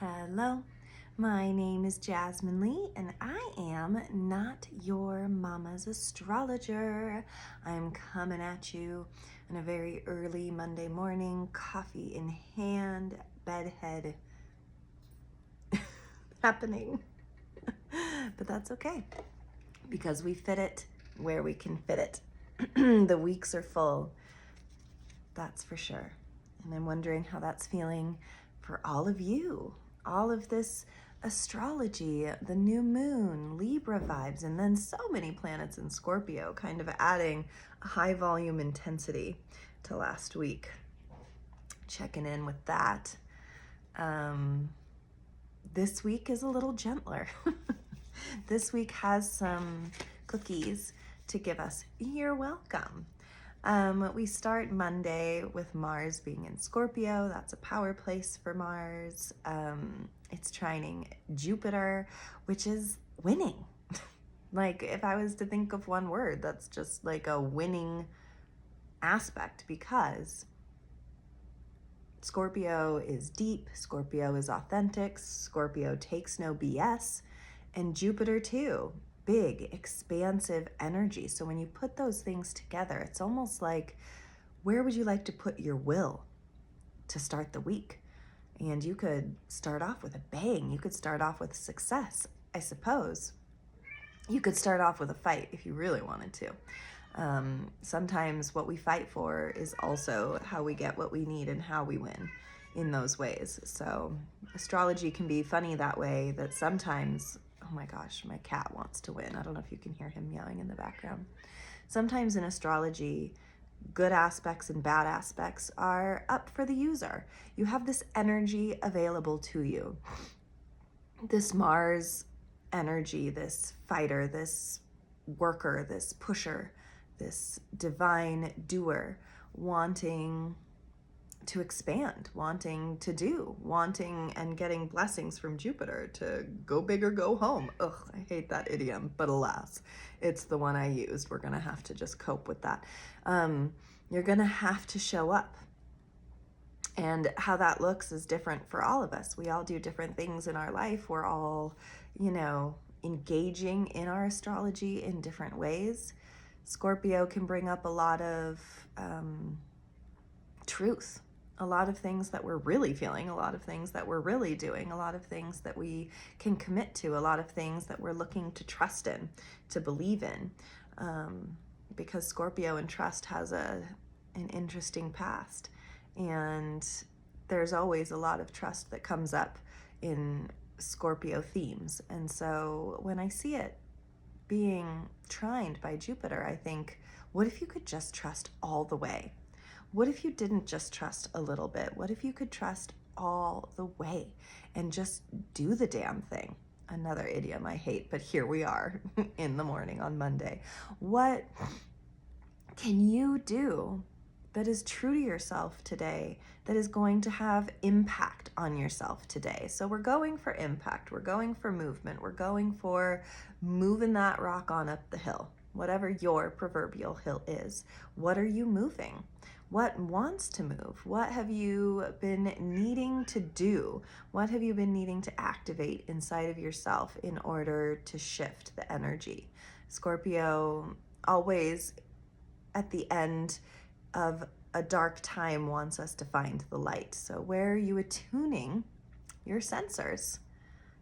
Hello, my name is Jasmine Lee, and I am not your mama's astrologer. I'm coming at you on a very early Monday morning, coffee in hand, bedhead happening. But that's okay, because we fit it where we can fit it. The weeks are full, that's for sure. And I'm wondering how that's feeling for all of you. All of this astrology, the new moon, Libra vibes, and then so many planets in Scorpio, kind of adding a high volume intensity to last week. Checking in with that. This week is a little gentler. This week has some cookies to give us. You're welcome. We start Monday with Mars being in Scorpio. That's a power place for Mars. It's trining Jupiter, which is winning. Like, if I was to think of one word, that's just like a winning aspect, because Scorpio is deep, Scorpio is authentic, Scorpio takes no BS, and Jupiter too. Big, expansive energy. So when you put those things together, it's almost like, where would you like to put your will to start the week? And you could start off with a bang. You could start off with success, I suppose. You could start off with a fight if you really wanted to. Sometimes what we fight for is also how we get what we need and how we win in those ways. So astrology can be funny that way, that sometimes, oh my gosh, my cat wants to win. I don't know if you can hear him meowing in the background. Sometimes in astrology, good aspects and bad aspects are up for the user. You have this energy available to you. This Mars energy, this fighter, this worker, this pusher, this divine doer, wanting to expand, wanting to do, wanting and getting blessings from Jupiter to go big or go home. Ugh, I hate that idiom, but alas, it's the one I used. We're gonna have to just cope with that. You're gonna have to show up. And how that looks is different for all of us. We all do different things in our life. We're all, engaging in our astrology in different ways. Scorpio can bring up a lot of truth, a lot of things that we're really feeling, a lot of things that we're really doing, a lot of things that we can commit to, a lot of things that we're looking to trust in, to believe in, because Scorpio and trust has an interesting past. And there's always a lot of trust that comes up in Scorpio themes. And so when I see it being trined by Jupiter, I think, what if you could just trust all the way? What if you didn't just trust a little bit? What if you could trust all the way and just do the damn thing? Another idiom I hate, but here we are in the morning on Monday. What can you do that is true to yourself today, that is going to have impact on yourself today? So we're going for impact, we're going for movement, we're going for moving that rock on up the hill, whatever your proverbial hill is. What are you moving? What wants to move? What have you been needing to do? What have you been needing to activate inside of yourself in order to shift the energy? Scorpio always at the end of a dark time wants us to find the light. So where are you attuning your sensors?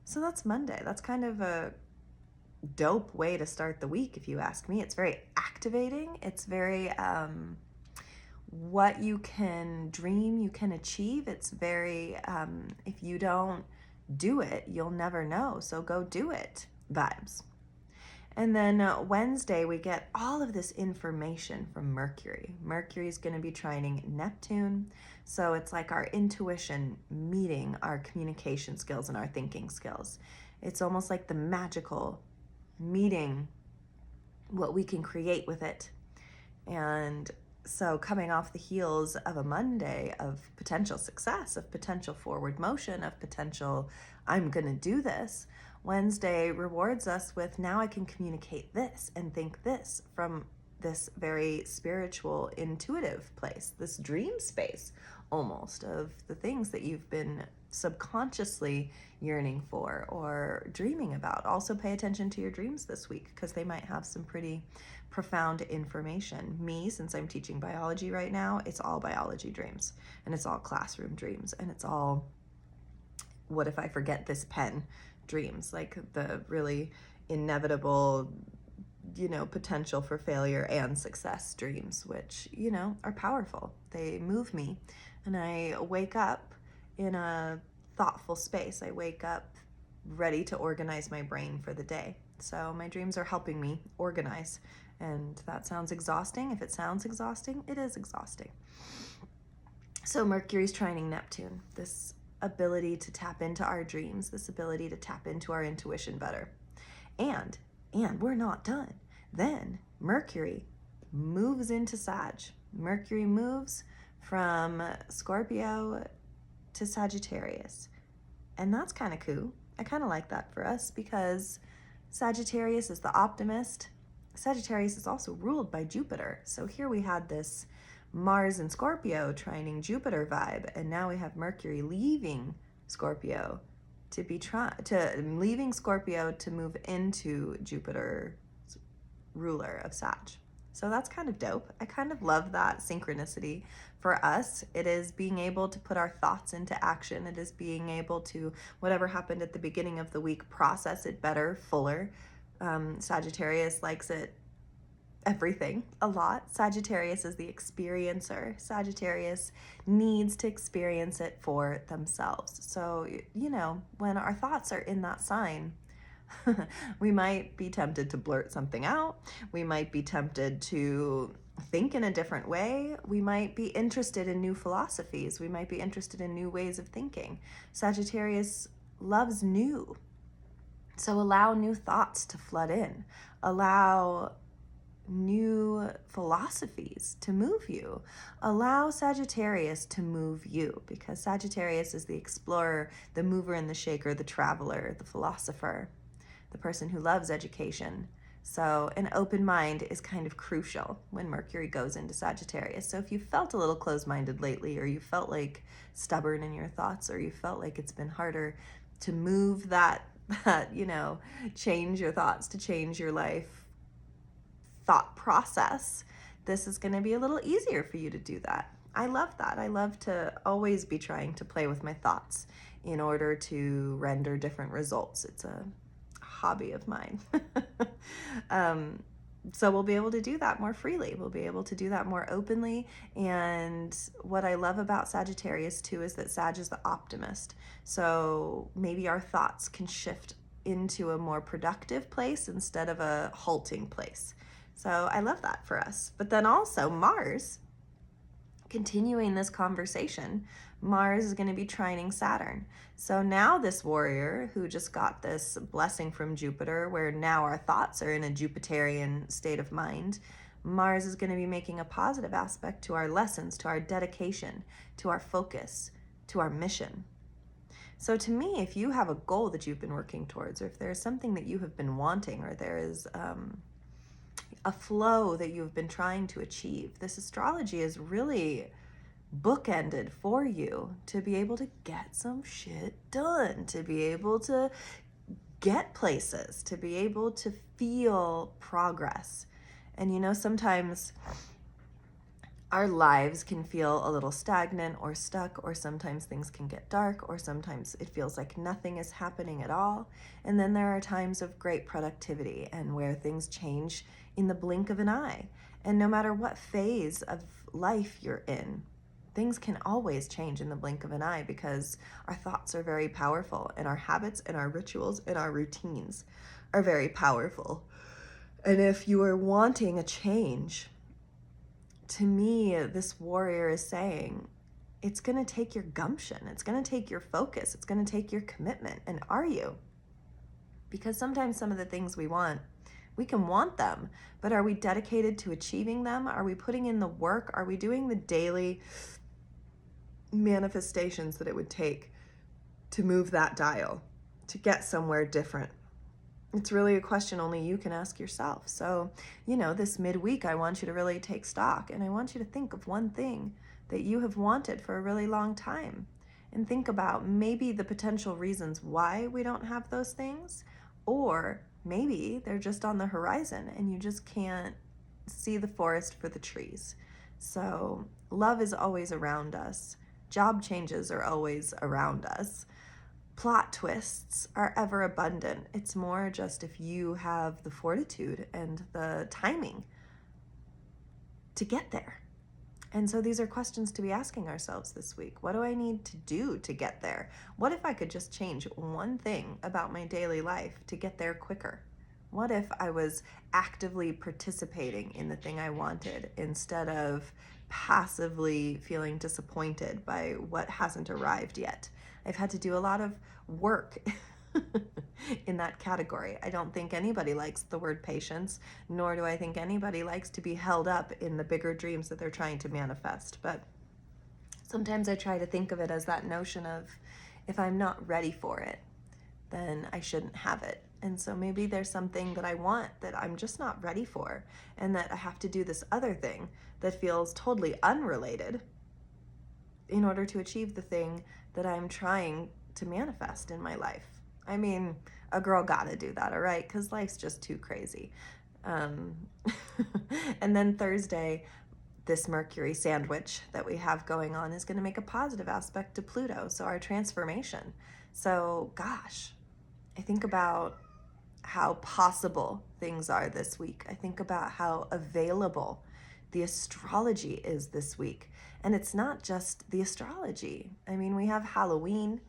So that's Monday. That's kind of a dope way to start the week, if you ask me. It's very activating. It's very what you can dream, you can achieve. It's very if you don't do it, you'll never know. So go do it vibes. And then Wednesday, we get all of this information from Mercury. Mercury is going to be trining Neptune. So it's like our intuition meeting our communication skills and our thinking skills. It's almost like the magical meeting what we can create with it. And so coming off the heels of a Monday of potential success, of potential forward motion, of potential, I'm going to do this, Wednesday rewards us with, now I can communicate this and think this from this very spiritual, intuitive place, this dream space almost of the things that you've been subconsciously yearning for or dreaming about. Also pay attention to your dreams this week because they might have some pretty profound information. Me, since I'm teaching biology right now, it's all biology dreams, and it's all classroom dreams, and it's all what if I forget this pen dreams, like the really inevitable, potential for failure and success dreams, which, are powerful. They move me, and I wake up in a thoughtful space. I wake up ready to organize my brain for the day. So my dreams are helping me organize, and that sounds exhausting. If it sounds exhausting, it is exhausting. So Mercury's trining Neptune, this ability to tap into our dreams, this ability to tap into our intuition better. And we're not done. Then Mercury moves into Sag. Mercury moves from Scorpio to Sagittarius. And that's kind of cool. I kind of like that for us because Sagittarius is the optimist. Sagittarius is also ruled by Jupiter. So here we had this Mars and Scorpio trining Jupiter vibe, and now we have Mercury leaving Scorpio leaving Scorpio to move into Jupiter, ruler of Sag. So that's kind of dope. I kind of love that synchronicity for us. It is being able to put our thoughts into action. It is being able to, whatever happened at the beginning of the week, process it better, fuller. Sagittarius likes it everything a lot. Sagittarius is the experiencer. Sagittarius needs to experience it for themselves. So, when our thoughts are in that sign, we might be tempted to blurt something out. We might be tempted to think in a different way. We might be interested in new philosophies. We might be interested in new ways of thinking. Sagittarius loves new. So allow new thoughts to flood in. Allow new philosophies to move you. Allow Sagittarius to move you, because Sagittarius is the explorer, the mover and the shaker, the traveler, the philosopher, the person who loves education. So an open mind is kind of crucial when Mercury goes into Sagittarius. So if you felt a little closed-minded lately, or you felt like stubborn in your thoughts, or you felt like it's been harder to move that change your thoughts, to change your life thought process, this is going to be a little easier for you to do that. I love that. I love to always be trying to play with my thoughts in order to render different results. It's a hobby of mine. So we'll be able to do that more freely. We'll be able to do that more openly. And what I love about Sagittarius too is that Sag is the optimist. So maybe our thoughts can shift into a more productive place instead of a halting place. So I love that for us. But then also Mars, continuing this conversation, Mars is going to be trining Saturn. So now this warrior who just got this blessing from Jupiter, where now our thoughts are in a Jupiterian state of mind, Mars is going to be making a positive aspect to our lessons, to our dedication, to our focus, to our mission. So to me, if you have a goal that you've been working towards, or if there's something that you have been wanting, or there is a flow that you've been trying to achieve, this astrology is really bookended for you to be able to get some shit done, to be able to get places, to be able to feel progress. And sometimes our lives can feel a little stagnant or stuck, or sometimes things can get dark, or sometimes it feels like nothing is happening at all. And then there are times of great productivity and where things change in the blink of an eye. And no matter what phase of life you're in, things can always change in the blink of an eye, because our thoughts are very powerful, and our habits and our rituals and our routines are very powerful. And if you are wanting a change, to me, this warrior is saying, it's going to take your gumption. It's going to take your focus. It's going to take your commitment. And are you? Because sometimes some of the things we want, we can want them, but are we dedicated to achieving them? Are we putting in the work? Are we doing the daily manifestations that it would take to move that dial, to get somewhere different? It's really a question only you can ask yourself. So, this midweek, I want you to really take stock, and I want you to think of one thing that you have wanted for a really long time, and think about maybe the potential reasons why we don't have those things, or maybe they're just on the horizon and you just can't see the forest for the trees. So love is always around us. Job changes are always around us. Plot twists are ever abundant. It's more just if you have the fortitude and the timing to get there. And so these are questions to be asking ourselves this week. What do I need to do to get there? What if I could just change one thing about my daily life to get there quicker? What if I was actively participating in the thing I wanted instead of passively feeling disappointed by what hasn't arrived yet? I've had to do a lot of work in that category. I don't think anybody likes the word patience, nor do I think anybody likes to be held up in the bigger dreams that they're trying to manifest. But sometimes I try to think of it as that notion of, if I'm not ready for it, then I shouldn't have it. And so maybe there's something that I want that I'm just not ready for, and that I have to do this other thing that feels totally unrelated in order to achieve the thing that I'm trying to manifest in my life. I mean, a girl gotta do that, all right? Because life's just too crazy. And then Thursday, this Mercury sandwich that we have going on is going to make a positive aspect to Pluto, so our transformation. So, gosh, I think about how possible things are this week. I think about how available the astrology is this week. And it's not just the astrology. I mean, we have Halloween,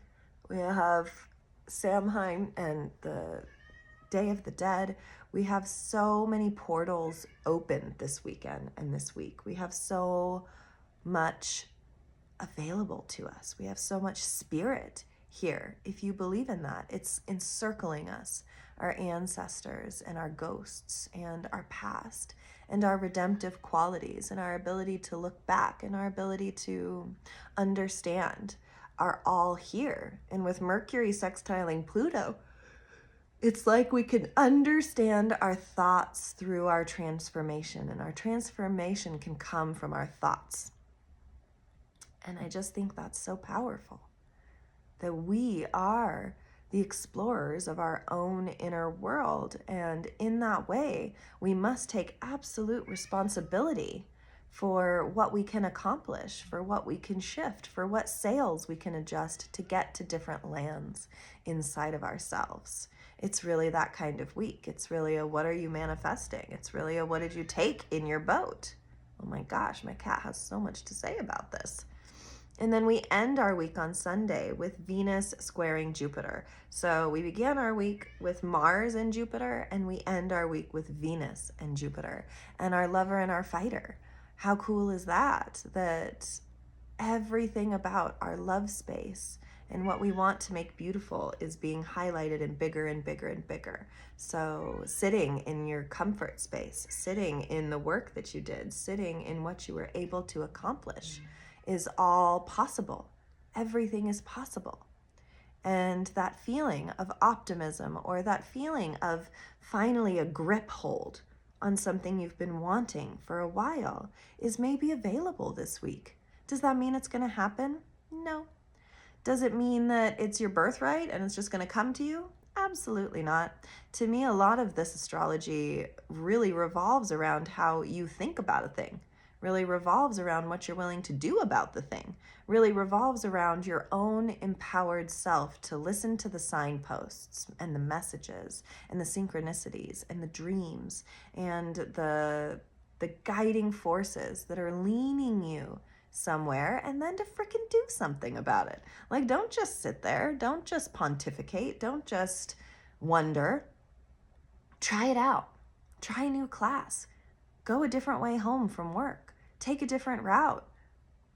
we have Samhain and the Day of the Dead. We have so many portals open this weekend and this week. We have so much available to us. We have so much spirit here. If you believe in that, it's encircling us, our ancestors and our ghosts and our past and our redemptive qualities and our ability to look back and our ability to understand are all here. And with Mercury sextiling Pluto, it's like we can understand our thoughts through our transformation, and our transformation can come from our thoughts. And I just think that's so powerful, that we are the explorers of our own inner world. And in that way, we must take absolute responsibility for what we can accomplish, for what we can shift, for what sails we can adjust to get to different lands inside of ourselves. It's really that kind of week. It's really a what are you manifesting? It's really a what did you take in your boat? Oh my gosh, my cat has so much to say about this. And then we end our week on Sunday with Venus squaring Jupiter. So we began our week with Mars and Jupiter, and we end our week with Venus and Jupiter, and our lover and our fighter. How cool is that? That everything about our love space and what we want to make beautiful is being highlighted and bigger and bigger and bigger. So sitting in your comfort space, sitting in the work that you did, sitting in what you were able to accomplish is all possible. Everything is possible. And that feeling of optimism, or that feeling of finally a grip hold on something you've been wanting for a while, is maybe available this week. Does that mean it's going to happen? No. Does it mean that it's your birthright and it's just going to come to you? Absolutely not. To me, a lot of this astrology really revolves around how you think about a thing, really revolves around what you're willing to do about the thing, really revolves around your own empowered self to listen to the signposts and the messages and the synchronicities and the dreams and the guiding forces that are leaning you somewhere, and then to freaking do something about it. Like, don't just sit there, don't just pontificate, don't just wonder. Try it out. Try a new class. Go a different way home from work. Take a different route.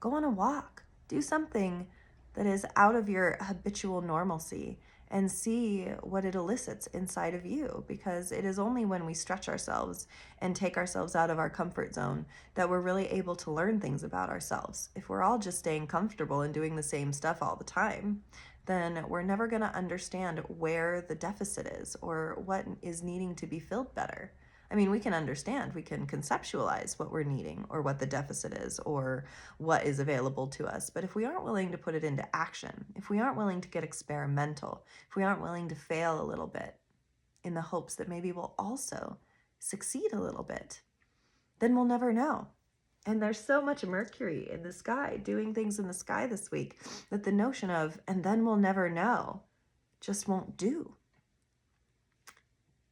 Go on a walk. Do something that is out of your habitual normalcy and see what it elicits inside of you, because it is only when we stretch ourselves and take ourselves out of our comfort zone that we're really able to learn things about ourselves. If we're all just staying comfortable and doing the same stuff all the time, then we're never going to understand where the deficit is or what is needing to be filled better. I mean, we can understand, we can conceptualize what we're needing or what the deficit is or what is available to us. But if we aren't willing to put it into action, if we aren't willing to get experimental, if we aren't willing to fail a little bit in the hopes that maybe we'll also succeed a little bit, then we'll never know. And there's so much Mercury in the sky, doing things in the sky this week, that the notion of, and then we'll never know, just won't do.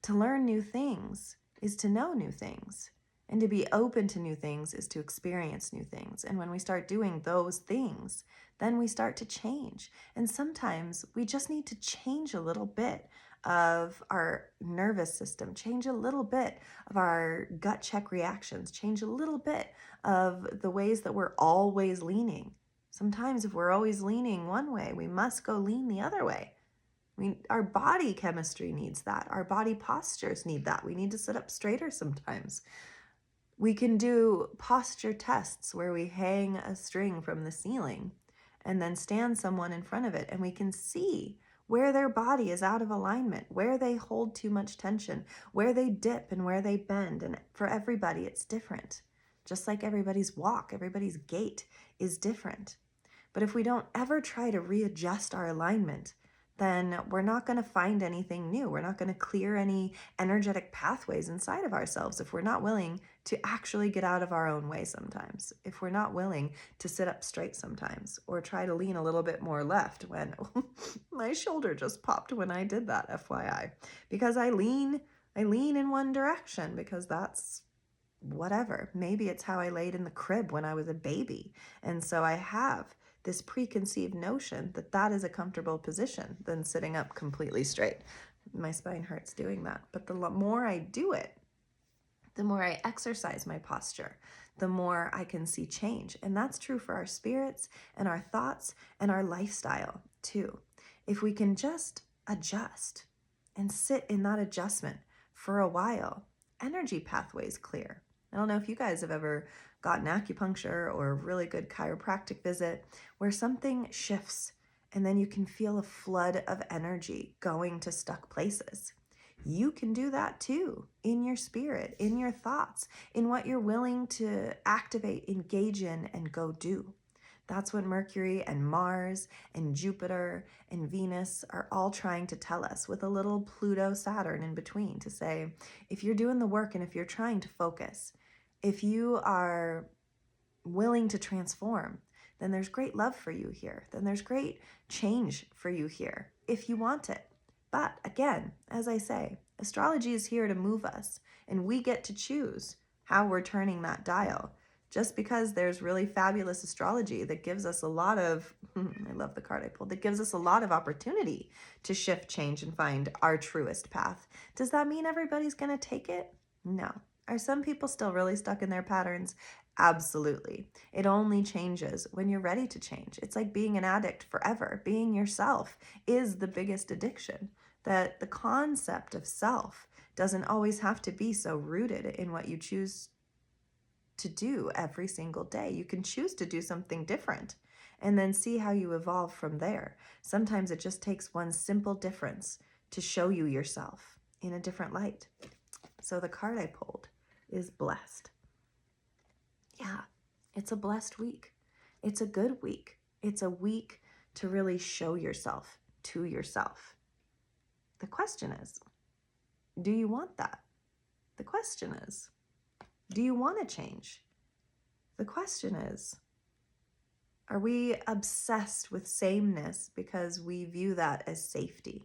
To learn new things is to know new things. And to be open to new things is to experience new things. And when we start doing those things, then we start to change. And sometimes we just need to change a little bit of our nervous system, change a little bit of our gut check reactions, change a little bit of the ways that we're always leaning. Sometimes if we're always leaning one way, we must go lean the other way. Our body chemistry needs that. Our body postures need that. We need to sit up straighter sometimes. We can do posture tests where we hang a string from the ceiling and then stand someone in front of it, and we can see where their body is out of alignment, where they hold too much tension, where they dip and where they bend. And for everybody, it's different. Just like everybody's walk, everybody's gait is different. But if we don't ever try to readjust our alignment, then we're not going to find anything new. We're not going to clear any energetic pathways inside of ourselves if we're not willing to actually get out of our own way sometimes. If we're not willing to sit up straight sometimes, or try to lean a little bit more left when my shoulder just popped when I did that, FYI. Because I lean in one direction because that's whatever. Maybe it's how I laid in the crib when I was a baby. And so I have this preconceived notion that that is a comfortable position than sitting up completely straight. My spine hurts doing that. But the more I do it, the more I exercise my posture, the more I can see change. And that's true for our spirits and our thoughts and our lifestyle too. If we can just adjust and sit in that adjustment for a while, energy pathways clear. I don't know if you guys have ever gotten acupuncture or a really good chiropractic visit where something shifts and then you can feel a flood of energy going to stuck places. You can do that too in your spirit, in your thoughts, in what you're willing to activate, engage in, and go do. That's what Mercury and Mars and Jupiter and Venus are all trying to tell us, with a little Pluto, Saturn in between, to say, if you're doing the work and if you're trying to focus, if you are willing to transform, then there's great love for you here. Then there's great change for you here if you want it. But again, as I say, astrology is here to move us, and we get to choose how we're turning that dial. Just because there's really fabulous astrology that gives us a lot of, I love the card I pulled, that gives us a lot of opportunity to shift, change, and find our truest path. Does that mean everybody's going to take it? No. Are some people still really stuck in their patterns? Absolutely. It only changes when you're ready to change. It's like being an addict forever. Being yourself is the biggest addiction. That the concept of self doesn't always have to be so rooted in what you choose to do every single day. You can choose to do something different and then see how you evolve from there. Sometimes it just takes one simple difference to show you yourself in a different light. So the card I pulled is blessed. Yeah, it's a blessed week. It's a good week. It's a week to really show yourself to yourself. The question is, do you want that? The question is, do you want to change? The question is, are we obsessed with sameness because we view that as safety?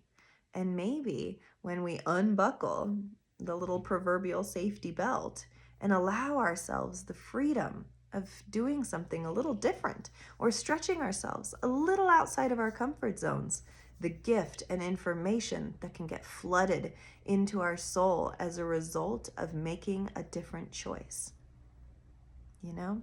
And maybe when we unbuckle the little proverbial safety belt and allow ourselves the freedom of doing something a little different or stretching ourselves a little outside of our comfort zones, the gift and information that can get flooded into our soul as a result of making a different choice. You know?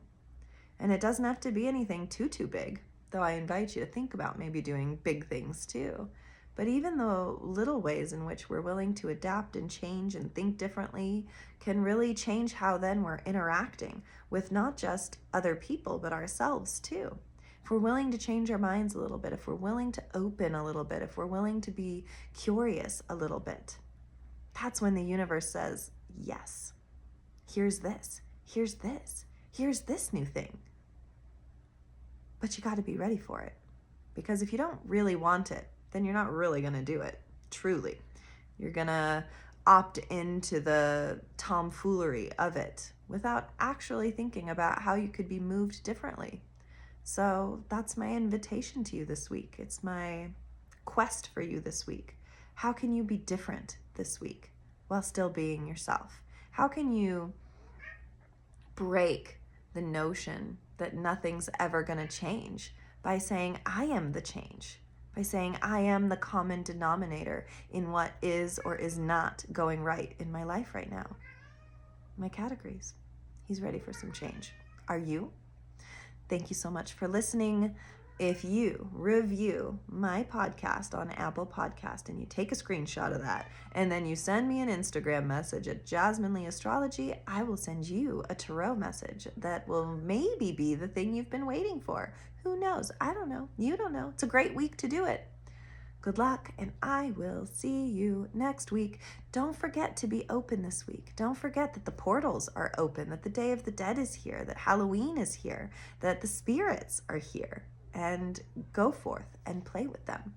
And it doesn't have to be anything too big, though I invite you to think about maybe doing big things too. But even the little ways in which we're willing to adapt and change and think differently can really change how then we're interacting with not just other people, but ourselves too. If we're willing to change our minds a little bit, if we're willing to open a little bit, if we're willing to be curious a little bit, that's when the universe says, yes, here's this, here's this, here's this new thing. But you got to be ready for it. Because if you don't really want it, then you're not really going to do it, truly. You're going to opt into the tomfoolery of it without actually thinking about how you could be moved differently. So that's my invitation to you this week. It's my quest for you this week. How can you be different this week while still being yourself? How can you break the notion that nothing's ever going to change by saying, I am the change, by saying, I am the common denominator in what is or is not going right in my life right now? My cat agrees. He's ready for some change. Are you? Thank you so much for listening. If you review my podcast on Apple Podcast and you take a screenshot of that and then you send me an Instagram message at Jasmine Lee Astrology, I will send you a tarot message that will maybe be the thing you've been waiting for. Who knows? I don't know. You don't know. It's a great week to do it. Good luck, and I will see you next week. Don't forget to be open this week. Don't forget that the portals are open, that the Day of the Dead is here, that Halloween is here, that the spirits are here. And go forth and play with them.